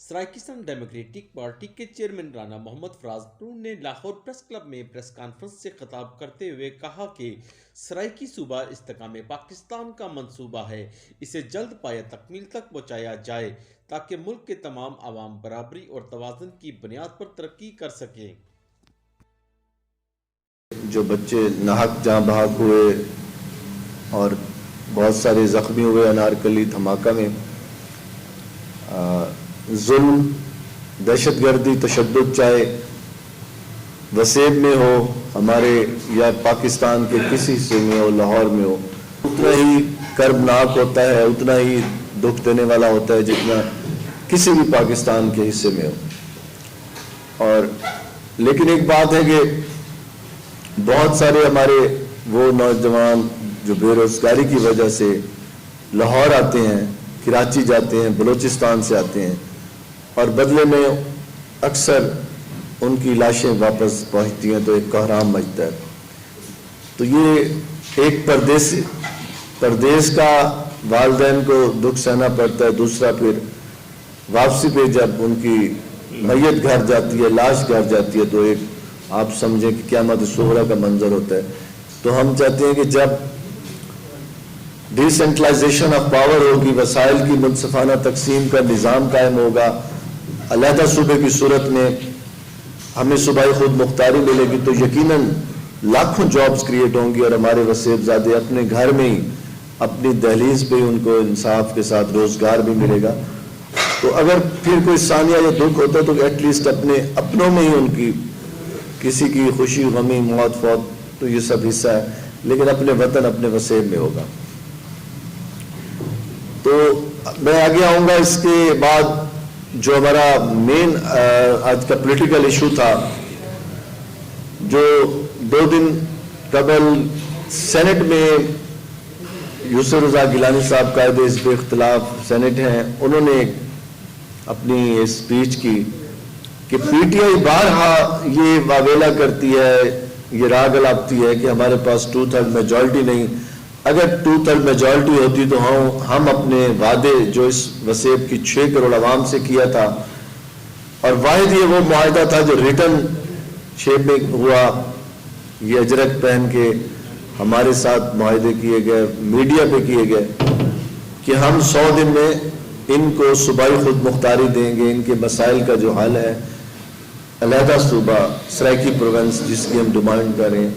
Saraikistan democratic party کے chairman Rana محمد فراز نور نے Lahore press club میں پریس کانفرنس سے خطاب کرتے ہوئے کہا کہ سرائیکی صوبہ استحکام پاکستان کا منصوبہ ہے، اسے جلد پایہ تکمیل تک پہنچایا جائے تاکہ ملک کے تمام عوام برابری اور توازن کی بنیاد پر ترقی کر سکیں۔ جو بچے ناحق جاں بحق ہوئے اور بہت سارے زخمی ہوئے انارکلی دھماکہ میں، ظلم، دہشت گردی، تشدد چاہے وسیب میں ہو ہمارے یا پاکستان کے کسی حصے میں ہو، لاہور میں ہو، اتنا ہی کربناک ہوتا ہے، اتنا ہی دکھ دینے والا ہوتا ہے جتنا کسی بھی پاکستان کے حصے میں ہو۔ لیکن ایک بات ہے کہ بہت سارے ہمارے وہ نوجوان جو بے روزگاری کی وجہ سے لاہور آتے ہیں، کراچی جاتے ہیں، بلوچستان سے آتے ہیں، اور بدلے میں اکثر ان کی لاشیں واپس پہنچتی ہیں تو ایک کوہرام مچتا ہے۔ تو یہ ایک پردیس کا والدین کو دکھ سہنا پڑتا ہے، دوسرا پھر واپسی پہ جب ان کی میت گھر جاتی ہے، لاش گھر جاتی ہے، تو ایک آپ سمجھیں کہ قیامت صغریٰ کا منظر ہوتا ہے۔ تو ہم چاہتے ہیں کہ جب ڈی سینٹرلائزیشن آف پاور ہوگی، وسائل کی منصفانہ تقسیم کا نظام قائم ہوگا، علیحدہ صوبے کی صورت میں ہمیں صوبائی خود مختاری ملے گی، تو یقیناً لاکھوں جابز کریٹ ہوں گی اور ہمارے وسیب زادے اپنے گھر میں ہی اپنی دہلیز پہ ان کو انصاف کے ساتھ روزگار بھی ملے گا۔ تو اگر پھر کوئی ثانیہ یا دکھ ہوتا ہے تو ایٹ لیسٹ اپنے اپنوں میں ہی ان کی کسی کی خوشی، غمی، موت، فوت، تو یہ سب حصہ ہے، لیکن اپنے وطن، اپنے وسیب میں ہوگا۔ تو میں آگے آؤں گا۔ اس کے بعد جو ہمارا مین آج کا پولیٹیکل ایشو تھا، جو 2 دن قبل سینٹ میں یوسف رضا گیلانی صاحب قائد حزب اختلاف سینٹ ہیں، انہوں نے اپنی اسپیچ کی کہ پی ٹی آئی بارہا یہ واویلا کرتی ہے، یہ راگ الاپتی ہے کہ ہمارے پاس 2/3 میجورٹی نہیں۔ اگر 2/3 میجورٹی ہوتی تو ہم اپنے وعدے جو اس وسیب کی 6 کروڑ عوام سے کیا تھا، اور واحد یہ وہ معاہدہ تھا جو ریٹن شیپ میں ہوا، یہ اجرک پہن کے ہمارے ساتھ معاہدے کیے گئے، میڈیا پہ کیے گئے کہ ہم 100 دن میں ان کو صوبائی خود مختاری دیں گے، ان کے مسائل کا جو حل ہے، علیحدہ صوبہ سرائیکی پروونس جس کی ہم ڈیمانڈ کریں۔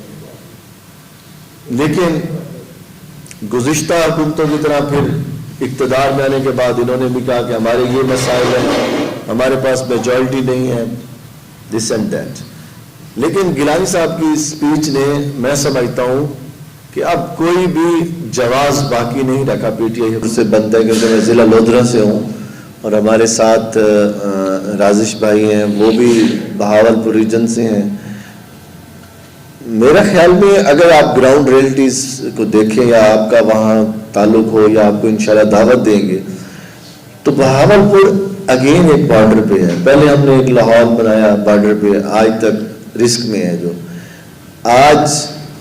لیکن گزشتہ حکومتوں کی طرح پھر اقتدار میں آنے کے بعد انہوں نے بھی کہا کہ ہمارے یہ مسائل ہیں، ہمارے پاس میجورٹی نہیں ہے، دس اینڈ دیٹ۔ لیکن گیلانی صاحب کی اسپیچ نے، میں سمجھتا ہوں کہ اب کوئی بھی جواز باقی نہیں رکھا پی ٹی آئی سے بنتا ہے، کیونکہ میں ضلع لودھرا سے ہوں اور ہمارے ساتھ رازش بھائی ہیں، وہ بھی بہاولپور ریجن سے ہیں۔ میرا خیال میں اگر آپ گراؤنڈ ریئلٹیز کو دیکھیں یا آپ کا وہاں تعلق ہو یا آپ کو انشاءاللہ دعوت دیں گے، تو بہاولپور اگین ایک بارڈر پہ ہے۔ پہلے ہم نے ایک لاہور بنایا بارڈر پہ، آج تک رسک میں ہے، جو آج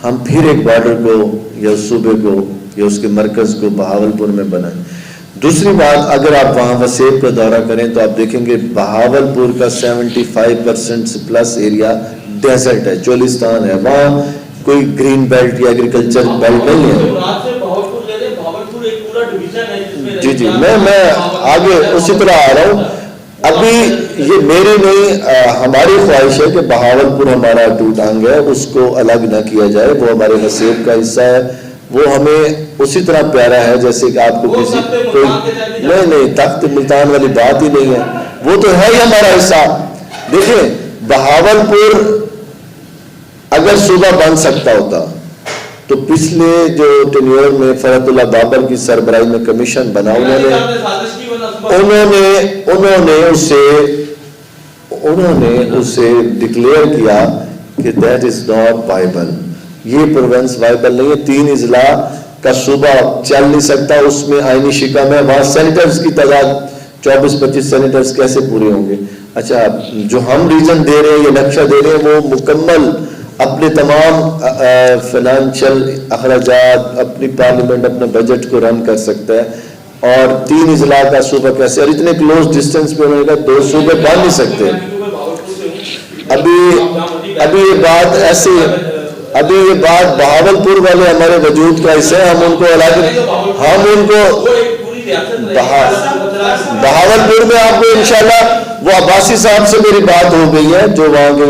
ہم پھر ایک بارڈر کو یا صوبے کو یا اس کے مرکز کو بہاولپور میں بنائیں۔ دوسری بات، اگر آپ وہاں وسیب کا دورہ کریں تو آپ دیکھیں گے بہاولپور کا 75% سے پلس ایریا ڈیزرٹ ہے، چولستان ہے، وہاں کوئی گرین بیلٹ یا ایگریکلچر بیلٹ نہیں ہے۔ جی میں آگے اسی طرح آ رہا ہوں۔ ابھی یہ میری نہیں، ہماری خواہش ہے کہ بہاولپور ہمارا ٹوٹ ٹانگ ہے، اس کو الگ نہ کیا جائے، وہ ہمارے وسیب کا حصہ ہے، وہ ہمیں اسی طرح پیارا ہے جیسے کہ آپ کو کسی کوئی نہیں تخت ملتان والی بات ہی نہیں ہے، وہ تو ہے ہی ہمارا حصہ۔ دیکھیں، بہاولپور اگر صوبہ بن سکتا ہوتا تو پچھلے جو ٹینیور میں فرحت اللہ بابر کی سربراہی میں کمیشن بنا، انہوں نے اسے ڈکلیئر کیا کہ دیٹ از ناٹ وائبل، یہ پروونس وائبل نہیں ہے، 3 اضلاع کا صوبہ چل نہیں سکتا، اس میں آئینی شکم ہے، وہاں سینیٹرز کی تعداد 24-25 سینیٹرز کیسے پورے ہوں گے؟ اچھا، جو ہم ریجن دے رہے ہیں، یہ نقشہ دے رہے ہیں، وہ مکمل اپنے تمام فائنینشیل اخراجات، اپنی پارلیمنٹ اپنے بجٹ کو رن کر سکتا ہے، اور 3 اضلاع کا صوبہ کیسے, اور اتنے کلوز ڈسٹینس پہ انہوں نے کہا 2 صوبے بن نہیں سکتے. ابھی یہ بات ایسی, ابھی یہ بات بہاولپور والے ہمارے وجود کا حصہ ہے, ہم ان کو بہاولپور میں آپ کو انشاءاللہ, وہ عباسی صاحب سے میری بات ہو گئی ہے جو وہاں کے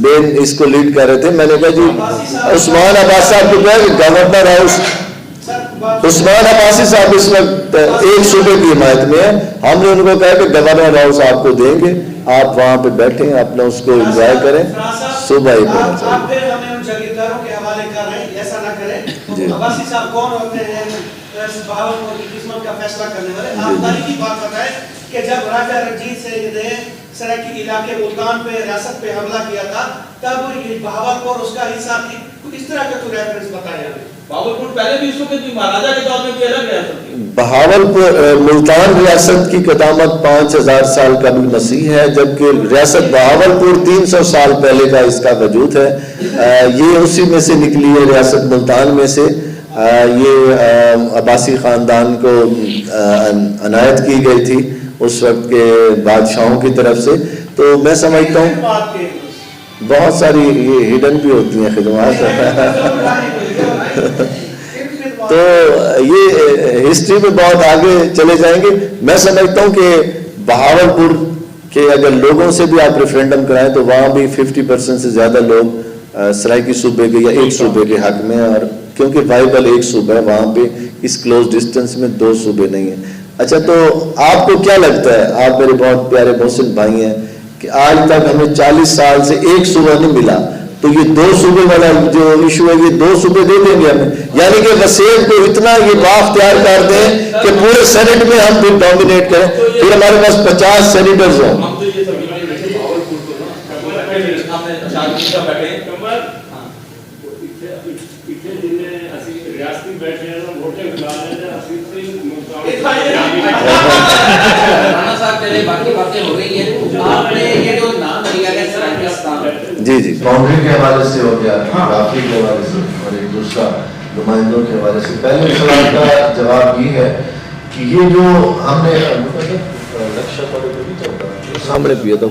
بین اس کو لیڈ کر رہے تھے. میں نے کہا جی عثمان عباس صاحب کو کہا کہ گورنر ہاؤس, عثمان عباسی صاحب اس وقت ایک صوبے کی حمایت میں ہے, ہم نے ان کو کہا کہ گورنر ہاؤس آپ کو دیں گے, آپ وہاں پہ بیٹھیں, اپنا اس کو انجوائے کریں, صوبہ ہی کرنا چاہیے. ایسا نہ کریں. عباسی صاحب کون ہوتے ہیں بہاولپور کی قسمت کا فیصلہ کرنے والے؟ آپ تاریخی بات بتائیں کہ جب راجہ رنجیت سنگھ نے سرائکی علاقے ملتان پہ ریاست پہ حملہ کیا تھا تب یہ بہاولپور اس کا حصہ تھی. اس طرح کا تو ریفرنس بتائیں. بہاولپور پہلے بھی اس وقت مہاراجہ کے دور میں کوئی الگ ریاست تھی. بہاولپور ملتان ریاست کی قدامت 5000 سال قبل مسیح ہے, جبکہ ریاست بہاولپور 300 سال پہلے کا اس کا وجود ہے. یہ اسی میں سے نکلی ہے, ریاست ملتان میں سے. یہ عباسی خاندان کو عنایت کی گئی تھی اس وقت کے بادشاہوں کی طرف سے. تو میں سمجھتا ہوں بہت ساری یہ ہڈن بھی ہوتی ہیں خدمات. تو یہ ہسٹری میں بہت آگے چلے جائیں گے. میں سمجھتا ہوں کہ بہاولپور کے اگر لوگوں سے بھی آپ ریفرینڈم کرائیں تو وہاں بھی 50% سے زیادہ لوگ سرائکی صوبے کے یا ایک صوبے کے حق میں ہیں, اور کیونکہ وائبل ایک صوبہ ہے, وہاں پہ اس کلوز ڈسٹینس میں 2 صوبے نہیں ہیں. اچھا, تو آپ کو کیا لگتا ہے, آپ میرے بہت پیارے محسن بھائی ہیں, کہ آج تک ہمیں 40 سال سے ایک صوبہ نہیں ملا, تو یہ 2 صوبے والا جو ایشو ہے یہ 2 صوبے دے دیں گے ہمیں, یعنی کہ وسیع کو اتنا یہ بااختیار کر دیں کہ پورے سینٹ میں ہم بھی ڈومینیٹ کریں, پھر ہمارے پاس 50 سینیٹرز ہوں. جی جی, باؤنڈری کے حوالے سے ہو گیا, رافی کے حوالے سے, اور ایک دوسرا نمائندوں کے حوالے سے. پہلے سوال کا جواب یہ ہے کہ یہ جو ہم نے سامنے پیا تھا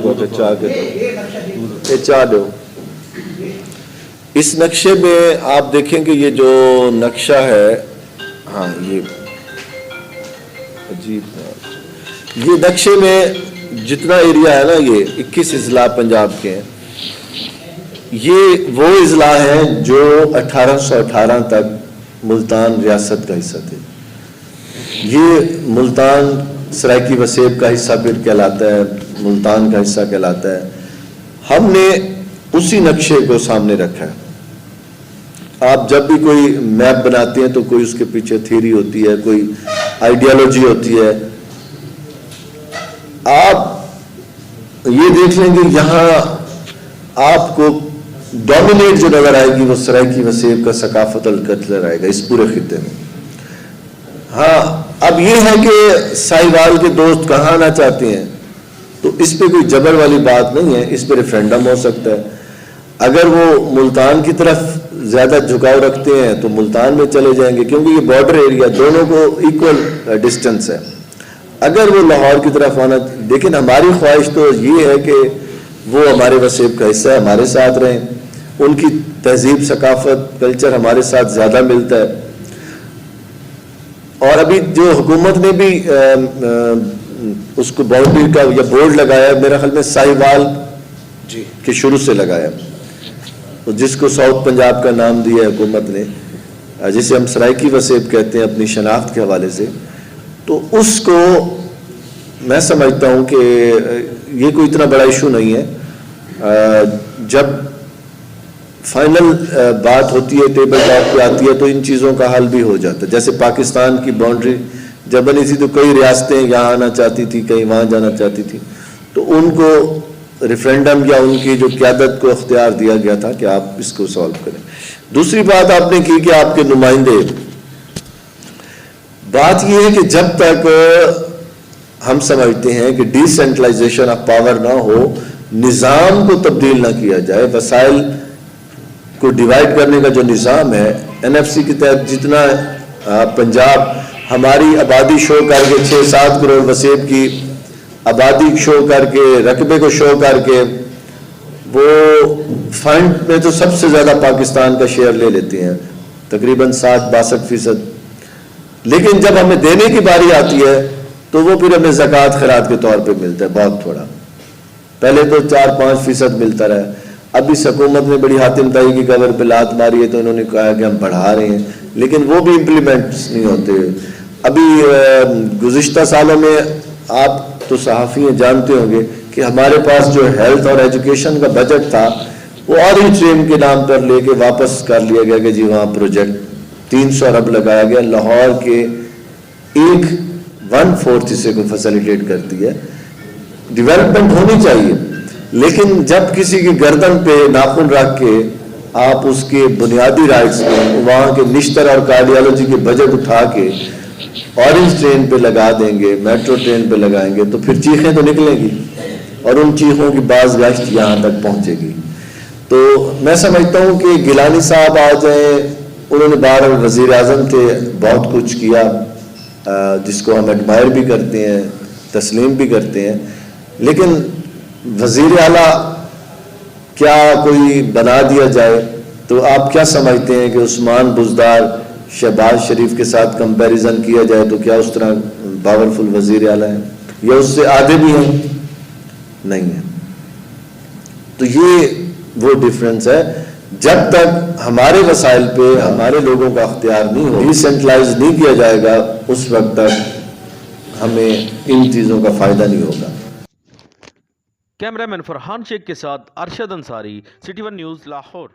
چاہ دو, اس نقشے میں آپ دیکھیں کہ یہ جو نقشہ ہے, ہاں یہ عجیب, یہ نقشے میں جتنا ایریا ہے نا, یہ 21 اضلاع پنجاب کے ہیں. یہ وہ اضلاع ہیں جو 1818 تک ملتان ریاست کا حصہ تھے. یہ ملتان سرائکی وسیب کا حصہ پھر کہلاتا ہے, ملتان کا حصہ کہلاتا ہے. ہم نے اسی نقشے کو سامنے رکھا ہے. آپ جب بھی کوئی میپ بناتے ہیں تو کوئی اس کے پیچھے تھیوری ہوتی ہے, کوئی آئیڈیالوجی ہوتی ہے. آپ یہ دیکھ لیں گے یہاں آپ کو ڈومینیٹ جو نظر آئے گی وہ سرائکی وسیب کا ثقافت القتل آئے گا اس پورے خطے میں. ہاں, اب یہ ہے کہ ساہیوال کے دوست کہاں آنا چاہتے ہیں, تو اس پہ کوئی جبر والی بات نہیں ہے, اس پہ ریفرینڈم ہو سکتا ہے. اگر وہ ملتان کی طرف زیادہ جھکاؤ رکھتے ہیں تو ملتان میں چلے جائیں گے, کیونکہ یہ بارڈر ایریا دونوں کو ایکول ڈسٹنس ہے. اگر وہ لاہور کی طرف آنا, لیکن ہماری خواہش تو یہ ہے کہ وہ ہمارے وسیب کا حصہ ہے, ہمارے ساتھ رہیں, ان کی تہذیب, ثقافت, کلچر ہمارے ساتھ زیادہ ملتا ہے. اور ابھی جو حکومت نے بھی اس کو باؤنڈری کا یا بورڈ لگایا, میرا خیال میں ساہیوال کے شروع سے لگایا, جس کو ساؤتھ پنجاب کا نام دیا حکومت نے, جسے ہم سرائکی وسیب کہتے ہیں اپنی شناخت کے حوالے سے. تو اس کو میں سمجھتا ہوں کہ یہ کوئی اتنا بڑا ایشو نہیں ہے. جب فائنل بات ہوتی ہے, ٹیبل ٹاپ پہ آتی ہے, تو ان چیزوں کا حل بھی ہو جاتا ہے. جیسے پاکستان کی باؤنڈری جب بنی تھی تو کئی ریاستیں یہاں آنا چاہتی تھی, کہیں وہاں جانا چاہتی تھی, تو ان کو ریفرینڈم یا ان کی جو قیادت کو اختیار دیا گیا تھا کہ آپ اس کو سالو کریں. دوسری بات آپ نے کی کہ آپ کے نمائندے, بات یہ ہے کہ جب تک ہم سمجھتے ہیں کہ ڈی سینٹرلائزیشن آف پاور نہ ہو, نظام کو تبدیل نہ کیا جائے, وسائل کو ڈیوائڈ کرنے کا جو نظام ہے, NFC کے تحت جتنا پنجاب ہماری آبادی شو کر کے 6-7 کروڑ وسیب کی آبادی شو کر کے رقبے کو شو کر کے وہ فنڈ میں تو سب سے زیادہ پاکستان کا شیئر لے لیتے ہیں تقریباً 60-62%. لیکن جب ہمیں دینے کی باری آتی ہے تو وہ پھر ہمیں زکوٰۃ خیرات کے طور پہ ملتا ہے بہت تھوڑا. پہلے تو 4-5% ملتا رہا. اب اس حکومت نے بڑی حاتم طائی کی قبر پہ لات ماری ہے تو انہوں نے کہا کہ ہم بڑھا رہے ہیں, لیکن وہ بھی امپلیمنٹس نہیں ہوتے. ابھی گزشتہ سالوں میں آپ تو صحافی ہیں جانتے ہوں گے کہ ہمارے پاس جو ہیلتھ اور ایجوکیشن کا بجٹ تھا وہ اورنج ٹرین کے نام پر لے کے واپس کر لیا گیا کہ جی وہاں پروجیکٹ 300 ارب لگایا گیا. لاہور کے 1/4 حصے کو فیسیلیٹیٹ کرتی ہے. ڈیولپمنٹ ہونی چاہیے, لیکن جب کسی کی گردن پہ ناخن رکھ کے آپ اس کے بنیادی رائٹس میں وہاں کے نشتر اور کارڈیالوجی کے بجٹ اٹھا کے اورنج ٹرین پہ لگا دیں گے, میٹرو ٹرین پہ لگائیں گے, تو پھر چیخیں تو نکلیں گی اور ان چیخوں کی باز گشت یہاں تک پہنچے گی. تو میں سمجھتا ہوں کہ گیلانی صاحب آ جائیں, انہوں نے بار وزیر اعظم تھے, بہت کچھ کیا جس کو ہم ایڈمائر بھی کرتے ہیں, تسلیم بھی کرتے ہیں, لیکن وزیر اعلیٰ کیا کوئی بنا دیا جائے تو آپ کیا سمجھتے ہیں کہ عثمان بزدار شہباز شریف کے ساتھ کمپیریزن کیا جائے تو کیا اس طرح پاورفل وزیر اعلیٰ ہیں یا اس سے آدھے بھی ہیں؟ نہیں ہیں. تو یہ وہ ڈفرینس ہے. جب تک ہمارے وسائل پہ ہمارے لوگوں کا اختیار نہیں ہو, ڈیسینٹرلائز نہیں کیا جائے گا, اس وقت تک ہمیں ان چیزوں کا فائدہ نہیں ہوگا. کیمرہ مین فرحان شیخ کے ساتھ Arshad Ansari, city one news, Lahore.